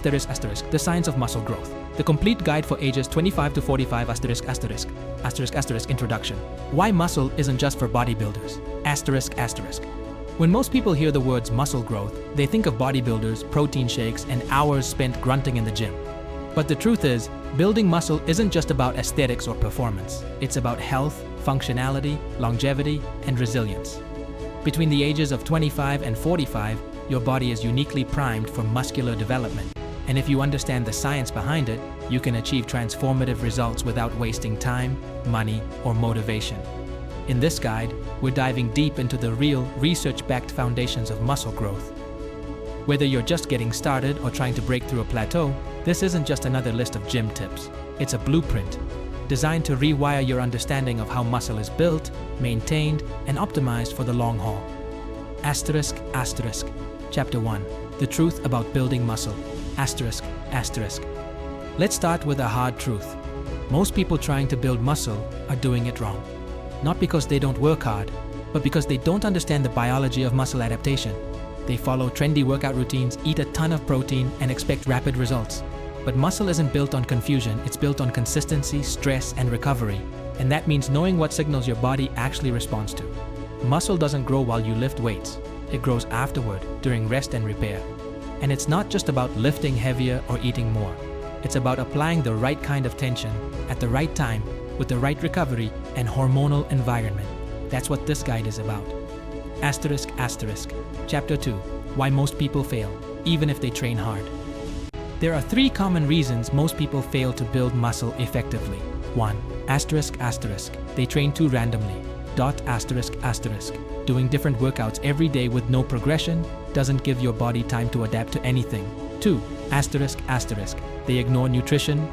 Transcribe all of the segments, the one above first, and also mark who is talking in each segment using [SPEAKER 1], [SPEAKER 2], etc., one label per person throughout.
[SPEAKER 1] The Science of Muscle Growth. The complete guide for ages 25 to 45 Introduction. Why muscle isn't just for bodybuilders. When most people hear the words muscle growth, they think of bodybuilders, protein shakes, and hours spent grunting in the gym. But the truth is, building muscle isn't just about aesthetics or performance. It's about health, functionality, longevity, and resilience. Between the ages of 25 and 45, your body is uniquely primed for muscular development. And if you understand the science behind it, you can achieve transformative results without wasting time, money, or motivation. In this guide, we're diving deep into the real, research-backed foundations of muscle growth. Whether you're just getting started or trying to break through a plateau, this isn't just another list of gym tips. It's a blueprint designed to rewire your understanding of how muscle is built, maintained, and optimized for the long haul. Chapter 1. The Truth About Building Muscle. Let's start with a hard truth. Most people trying to build muscle are doing it wrong. Not because they don't work hard, but because they don't understand the biology of muscle adaptation. They follow trendy workout routines, eat a ton of protein, and expect rapid results. But muscle isn't built on confusion, it's built on consistency, stress, and recovery. And that means knowing what signals your body actually responds to. Muscle doesn't grow while you lift weights. It grows afterward, during rest and repair. And it's not just about lifting heavier or eating more. It's about applying the right kind of tension, at the right time, with the right recovery and hormonal environment. That's what this guide is about. Chapter 2. Why most people fail, even if they train hard. There are 3 common reasons most people fail to build muscle effectively. 1. They train too randomly. Doing different workouts every day with no progression doesn't give your body time to adapt to anything. 2. They ignore nutrition.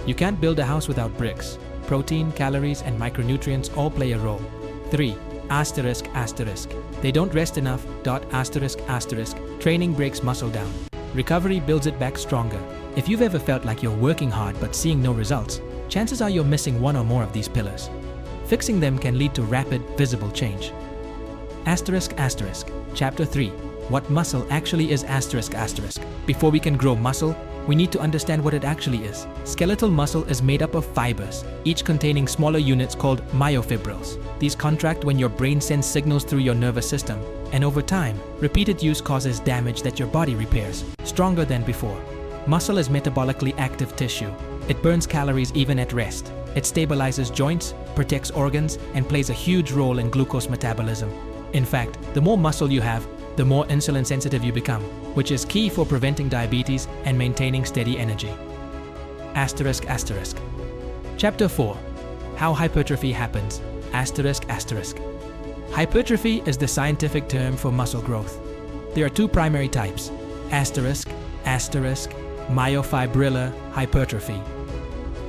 [SPEAKER 1] You can't build a house without bricks. Protein, calories, and micronutrients all play a role. 3. They don't rest enough. Training breaks muscle down. Recovery builds it back stronger. If you've ever felt like you're working hard but seeing no results, chances are you're missing one or more of these pillars. Fixing them can lead to rapid, visible change. Chapter 3. What muscle actually is Before we can grow muscle, we need to understand what it actually is. Skeletal muscle is made up of fibers, each containing smaller units called myofibrils. These contract when your brain sends signals through your nervous system, and over time, repeated use causes damage that your body repairs, stronger than before. Muscle is metabolically active tissue. It burns calories even at rest. It stabilizes joints, protects organs, and plays a huge role in glucose metabolism. In fact, the more muscle you have, the more insulin sensitive you become, which is key for preventing diabetes and maintaining steady energy. Chapter 4. How hypertrophy happens. Hypertrophy is the scientific term for muscle growth. There are 2 primary types: myofibrillar hypertrophy.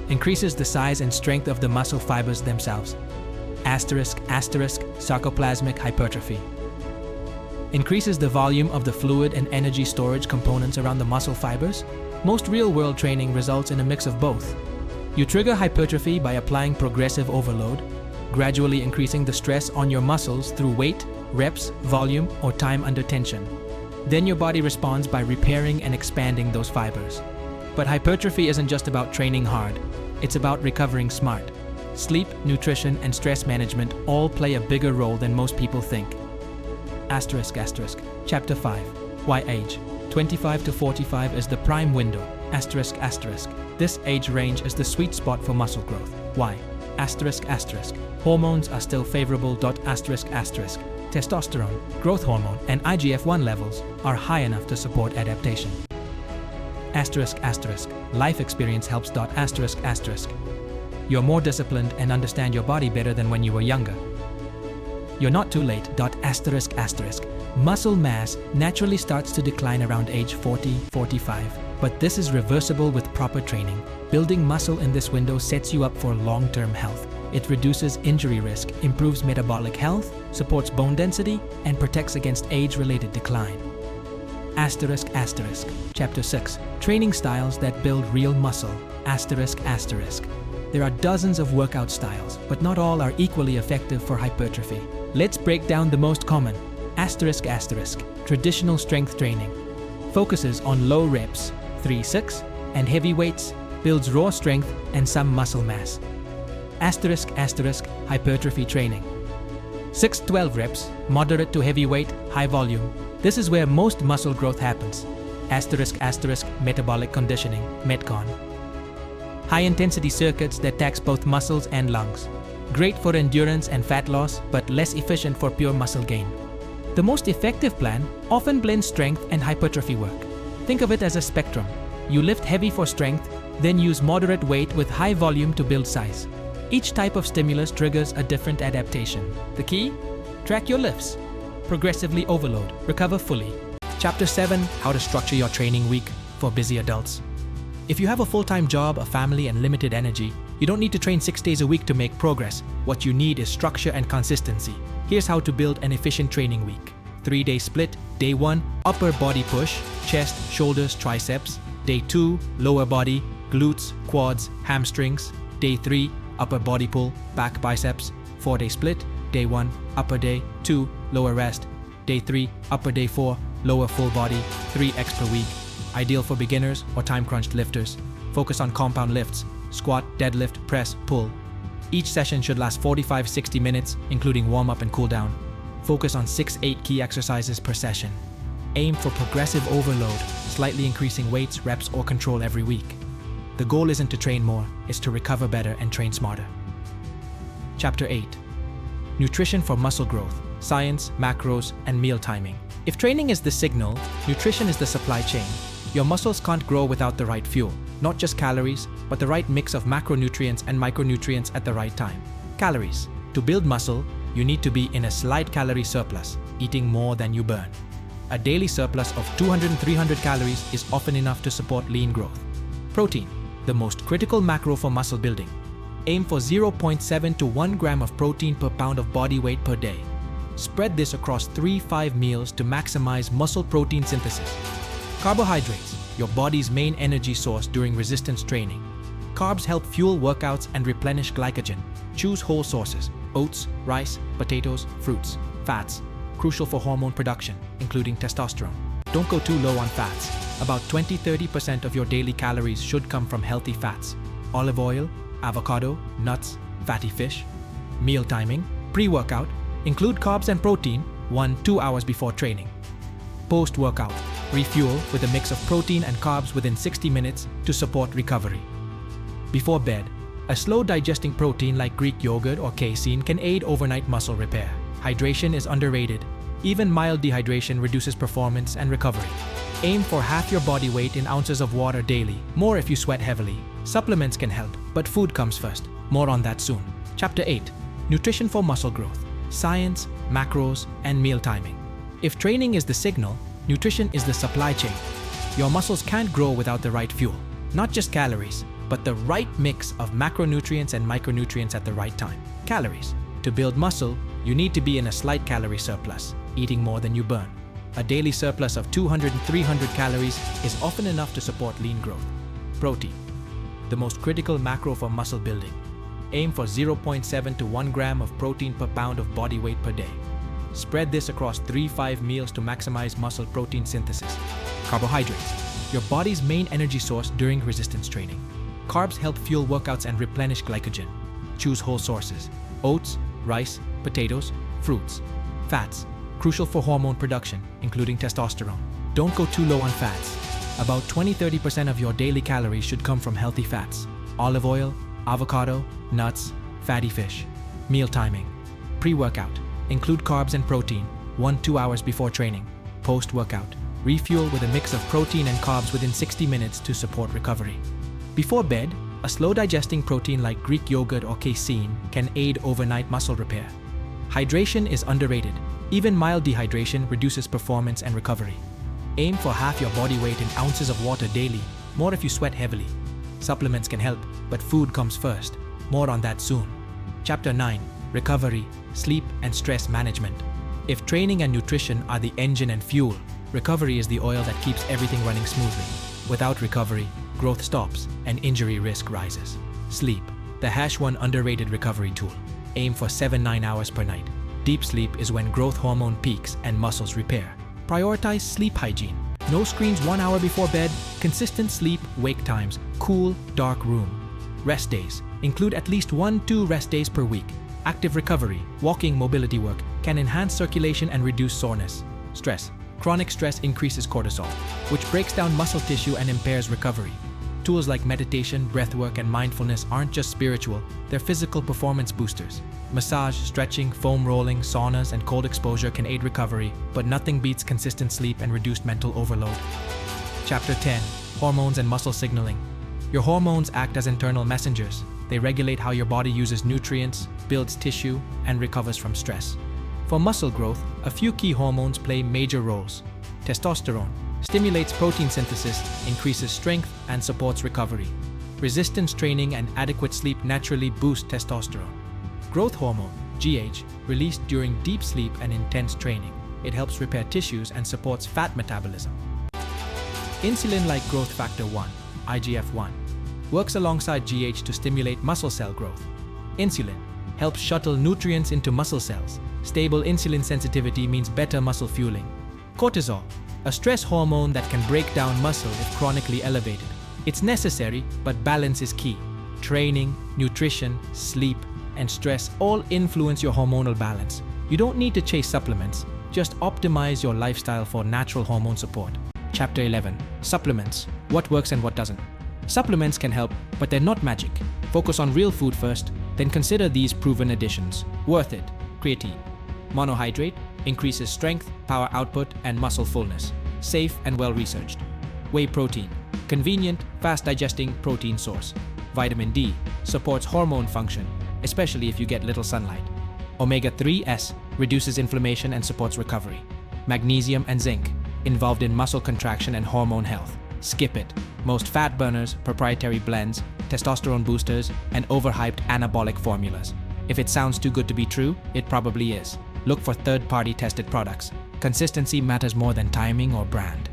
[SPEAKER 1] Increases the size and strength of the muscle fibers themselves. Sarcoplasmic hypertrophy. Increases the volume of the fluid and energy storage components around the muscle fibers. Most real-world training results in a mix of both. You trigger hypertrophy by applying progressive overload, gradually increasing the stress on your muscles through weight, reps, volume, or time under tension. Then your body responds by repairing and expanding those fibers. But hypertrophy isn't just about training hard. It's about recovering smart. Sleep, nutrition, and stress management all play a bigger role than most people think. Chapter 5. Why age? 25 to 45 is the prime window. This age range is the sweet spot for muscle growth. Why? Hormones are still favorable. Testosterone, growth hormone, and IGF-1 levels are high enough to support adaptation. Life experience helps. You're more disciplined and understand your body better than when you were younger. You're not too late. Muscle mass naturally starts to decline around age 40-45, but this is reversible with proper training. Building muscle in this window sets you up for long-term health. It reduces injury risk, improves metabolic health, supports bone density, and protects against age-related decline. Chapter 6. Training styles that build real muscle. There are dozens of workout styles, but not all are equally effective for hypertrophy. Let's break down the most common. Traditional strength training. focuses on low reps, 3-6, and heavy weights, builds raw strength and some muscle mass. *** hypertrophy training. 6-12 reps, moderate to heavy weight, high volume. This is where most muscle growth happens. *** metabolic conditioning, Metcon. High intensity circuits that tax both muscles and lungs. Great for endurance and fat loss, but less efficient for pure muscle gain. The most effective plan often blends strength and hypertrophy work. Think of it as a spectrum. You lift heavy for strength, then use moderate weight with high volume to build size. Each type of stimulus triggers a different adaptation. The key? Track your lifts. Progressively overload, recover fully. Chapter 7: How to structure your training week for busy adults. If you have a full-time job, a family, and limited energy, you don't need to train 6 days a week to make progress. What you need is structure and consistency. Here's how to build an efficient training week. 3-day split. Day 1, upper body push, chest, shoulders, triceps. Day 2, lower body, glutes, quads, hamstrings. Day 3, upper body pull, back, biceps. 4-day split. Day 1, upper day, 2, lower rest. Day 3, upper day 4, lower full body, 3x per week. Ideal for beginners or time-crunched lifters. Focus on compound lifts, squat, deadlift, press, pull. Each session should last 45-60 minutes, including warm-up and cool-down. Focus on 6-8 key exercises per session. Aim for progressive overload, slightly increasing weights, reps, or control every week. The goal isn't to train more, it's to recover better and train smarter. Chapter 8: Nutrition for muscle growth, science, macros, and meal timing. If training is the signal, nutrition is the supply chain. Your muscles can't grow without the right fuel, not just calories, but the right mix of macronutrients and micronutrients at the right time. Calories. To build muscle, you need to be in a slight calorie surplus, eating more than you burn. A daily surplus of 200-300 calories is often enough to support lean growth. Protein. The most critical macro for muscle building. Aim for 0.7 to 1 gram of protein per pound of body weight per day. Spread this across 3-5 meals to maximize muscle protein synthesis. Carbohydrates, your body's main energy source during resistance training. Carbs help fuel workouts and replenish glycogen. Choose whole sources: oats, rice, potatoes, fruits. Fats, crucial for hormone production, including testosterone. Don't go too low on fats. About 20-30% of your daily calories should come from healthy fats. Olive oil, avocado, nuts, fatty fish. Meal timing. Pre-workout. Include carbs and protein 1-2 hours before training. Post-workout. Refuel with a mix of protein and carbs within 60 minutes to support recovery. Before bed. A slow-digesting protein like Greek yogurt or casein can aid overnight muscle repair. Hydration is underrated. Even mild dehydration reduces performance and recovery. Aim for half your body weight in ounces of water daily, more if you sweat heavily. Supplements can help, but food comes first. More on that soon. Chapter 8: Nutrition for muscle growth, science, macros, and meal timing. If training is the signal, nutrition is the supply chain. Your muscles can't grow without the right fuel. Not just calories, but the right mix of macronutrients and micronutrients at the right time. Calories. To build muscle, you need to be in a slight calorie surplus, eating more than you burn. A daily surplus of 200-300 calories is often enough to support lean growth. Protein. The most critical macro for muscle building. Aim for 0.7 to 1 gram of protein per pound of body weight per day. Spread this across 3-5 meals to maximize muscle protein synthesis. Carbohydrates. Your body's main energy source during resistance training. Carbs help fuel workouts and replenish glycogen. Choose whole sources: oats, rice, potatoes, fruits. Fats, crucial for hormone production, including testosterone. Don't go too low on fats. About 20-30% of your daily calories should come from healthy fats: olive oil, avocado, nuts, fatty fish. Meal timing. Pre-workout. Include carbs and protein 1-2 hours before training. Post-workout. Refuel with a mix of protein and carbs within 60 minutes to support recovery. Before bed, a slow-digesting protein like Greek yogurt or casein can aid overnight muscle repair. Hydration is underrated. Even mild dehydration reduces performance and recovery. Aim for half your body weight in ounces of water daily, more if you sweat heavily. Supplements can help, but food comes first. More on that soon. Chapter 9: Recovery, Sleep, and Stress Management. If training and nutrition are the engine and fuel, recovery is the oil that keeps everything running smoothly. Without recovery, growth stops and injury risk rises. Sleep, the #1 underrated recovery tool. Aim for 7-9 hours per night. Deep sleep is when growth hormone peaks and muscles repair. Prioritize sleep hygiene. No screens 1 hour before bed, consistent sleep, wake times, cool, dark room. Rest days. Include at least 1-2 rest days per week. Active recovery, walking, mobility work can enhance circulation and reduce soreness. Stress. Chronic stress increases cortisol, which breaks down muscle tissue and impairs recovery. Tools like meditation, breathwork, and mindfulness aren't just spiritual, they're physical performance boosters. Massage, stretching, foam rolling, saunas, and cold exposure can aid recovery, but nothing beats consistent sleep and reduced mental overload. Chapter 10. Hormones and muscle signaling. Your hormones act as internal messengers. They regulate how your body uses nutrients, builds tissue, and recovers from stress. For muscle growth, a few key hormones play major roles. Testosterone stimulates protein synthesis, increases strength, and supports recovery. Resistance training and adequate sleep naturally boost testosterone. Growth hormone, GH, released during deep sleep and intense training. It helps repair tissues and supports fat metabolism. Insulin-like growth factor 1, IGF-1, works alongside GH to stimulate muscle cell growth. Insulin helps shuttle nutrients into muscle cells. Stable insulin sensitivity means better muscle fueling. Cortisol, a stress hormone that can break down muscle if chronically elevated. It's necessary, but balance is key. Training, nutrition, sleep, and stress all influence your hormonal balance. You don't need to chase supplements, just optimize your lifestyle for natural hormone support. Chapter 11. Supplements. What works and what doesn't. Supplements can help, but they're not magic. Focus on real food first, then consider these proven additions. Worth it. Creatine. Monohydrate increases strength, power output, and muscle fullness. Safe and well-researched. Whey protein. Convenient, fast-digesting protein source. Vitamin D supports hormone function, especially if you get little sunlight. Omega-3s reduces inflammation and supports recovery. Magnesium and zinc, involved in muscle contraction and hormone health. Skip it. Most fat burners, proprietary blends, testosterone boosters, and overhyped anabolic formulas. If it sounds too good to be true, it probably is. Look for third-party tested products. Consistency matters more than timing or brand.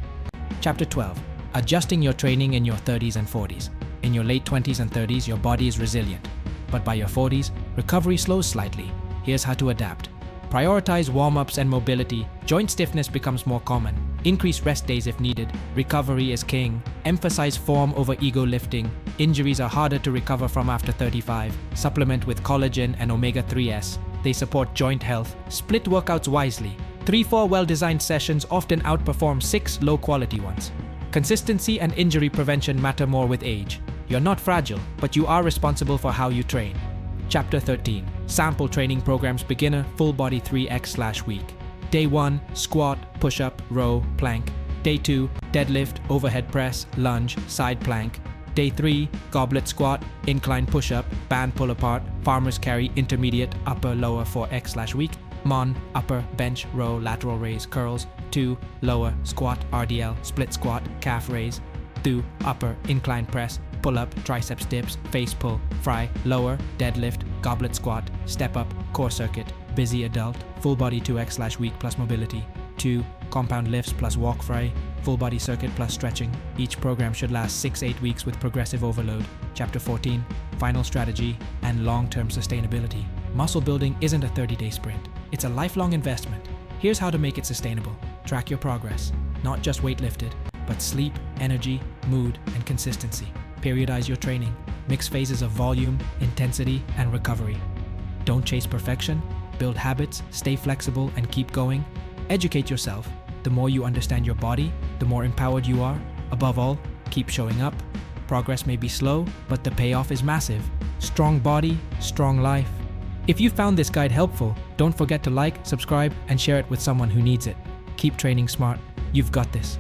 [SPEAKER 1] Chapter 12. Adjusting your training in your 30s and 40s. In your late 20s and 30s, your body is resilient. But by your 40s, recovery slows slightly. Here's how to adapt. Prioritize warm-ups and mobility. Joint stiffness becomes more common. Increase rest days if needed. Recovery is king. Emphasize form over ego lifting. Injuries are harder to recover from after 35. Supplement with collagen and omega-3s. They support joint health. Split workouts wisely. 3-4 well-designed sessions often outperform 6 low-quality ones. Consistency and injury prevention matter more with age. You're not fragile, but you are responsible for how you train. Chapter 13. Sample training programs. Beginner, full body 3x/week. Day 1, squat, push-up, row, plank. Day 2, deadlift, overhead press, lunge, side plank. Day 3, goblet squat, incline push-up, band pull-apart, farmer's carry, intermediate, upper, lower 4x/week. Mon, upper, bench, row, lateral raise, curls. 2, lower, squat, RDL, split squat, calf raise. 2, upper, incline press, pull-up, triceps dips, face pull, fry, lower, deadlift, goblet squat, step up, core circuit, busy adult, full body 2x/week plus mobility. 2, compound lifts plus walk fry, full body circuit plus stretching. Each program should last 6-8 weeks with progressive overload. Chapter 14. Final strategy and long-term sustainability. Muscle building isn't a 30-day sprint. It's a lifelong investment. Here's how to make it sustainable. Track your progress, not just weight lifted, but sleep, energy, mood, and consistency. Periodize your training. Mix phases of volume, intensity, and recovery. Don't chase perfection. Build habits, stay flexible, and keep going. Educate yourself. The more you understand your body, the more empowered you are. Above all, keep showing up. Progress may be slow, but the payoff is massive. Strong body, strong life. If you found this guide helpful, don't forget to like, subscribe, and share it with someone who needs it. Keep training smart. You've got this.